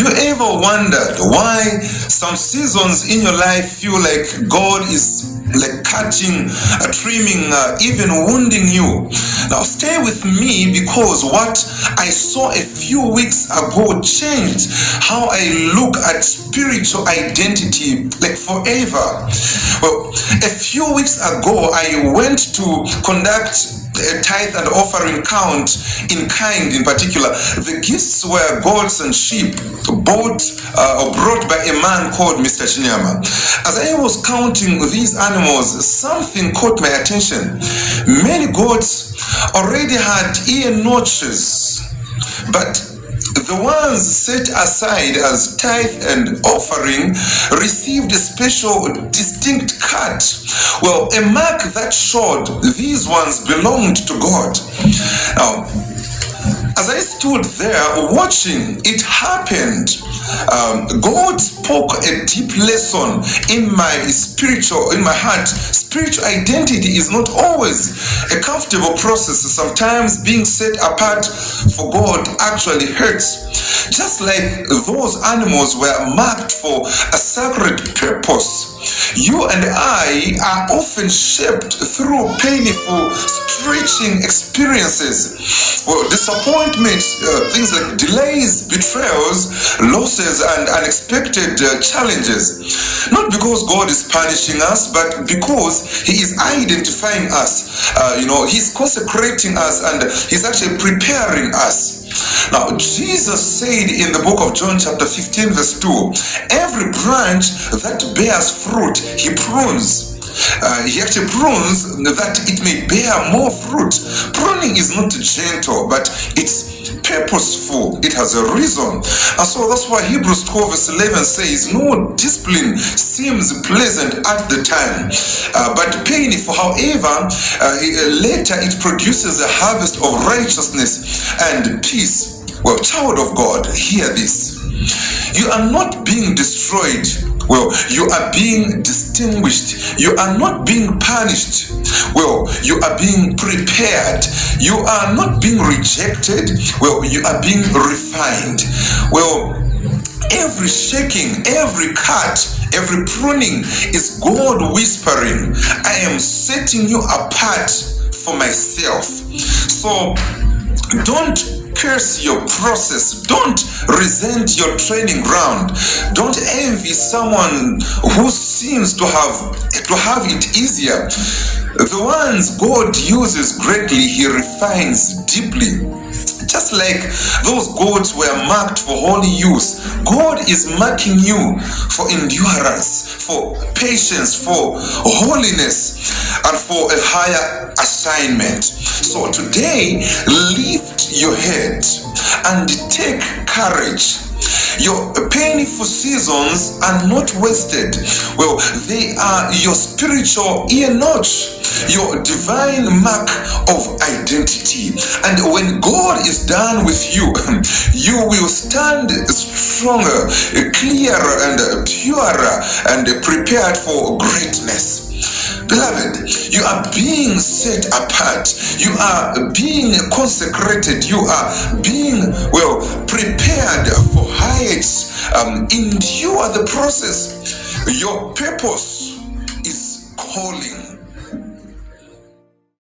you ever wondered why some seasons in your life feel like God is like cutting, trimming, even wounding you? Now stay with me, because what I saw a few weeks ago changed how I look at spiritual identity like forever. Well, a few weeks ago I went to conduct a tithe and offering count in kind. In particular, the gifts were goats and sheep bought or brought by a man called Mr. Chinyama. As I was counting these animals, something caught my attention. Many goats already had ear notches, but the ones set aside as tithe and offering received a special distinct cut. Well, a mark that showed these ones belonged to God. Now, as I stood there watching it happened, God spoke a deep lesson in my heart. Spiritual identity is not always a comfortable process. Sometimes being set apart for God actually hurts. Just like those animals were marked for a sacred purpose, you and I are often shaped through painful, stretching experiences. Well, disappointments, things like delays, betrayals, losses, and unexpected challenges. Not because God is punishing us, but because He is identifying us. He's consecrating us, and He's actually preparing us. Now, Jesus said in the book of John chapter 15 verse 2, every branch that bears fruit, He prunes. He actually prunes that it may bear more fruit. Pruning is not gentle, but it's purposeful. It has a reason. And so that's why Hebrews 12 verse 11 says, no discipline seems pleasant at the time, but painful. However, later it produces a harvest of righteousness and peace. Well, child of God, hear this. You are not being destroyed. Well, you are being distinguished. You are not being punished. Well, you are being prepared. You are not being rejected. Well, you are being refined. Well, every shaking, every cut, every pruning is God whispering, I am setting you apart for myself. So don't curse your process. Don't resent your training ground. Don't envy someone who seems to have it easier. The ones God uses greatly, He refines deeply. Just like those goats were marked for holy use, God is marking you for endurance, for patience, for holiness, and for a higher assignment. So today, lift your head and take courage. Your painful seasons are not wasted. Well, they are your spiritual ear notch, your divine mark of identity. And when God is done with you, you will stand stronger, clearer, and purer, and prepared for greatness. Beloved, you are being set apart. You are being consecrated. You are being, prepared for heights. Endure the process. Your purpose is calling.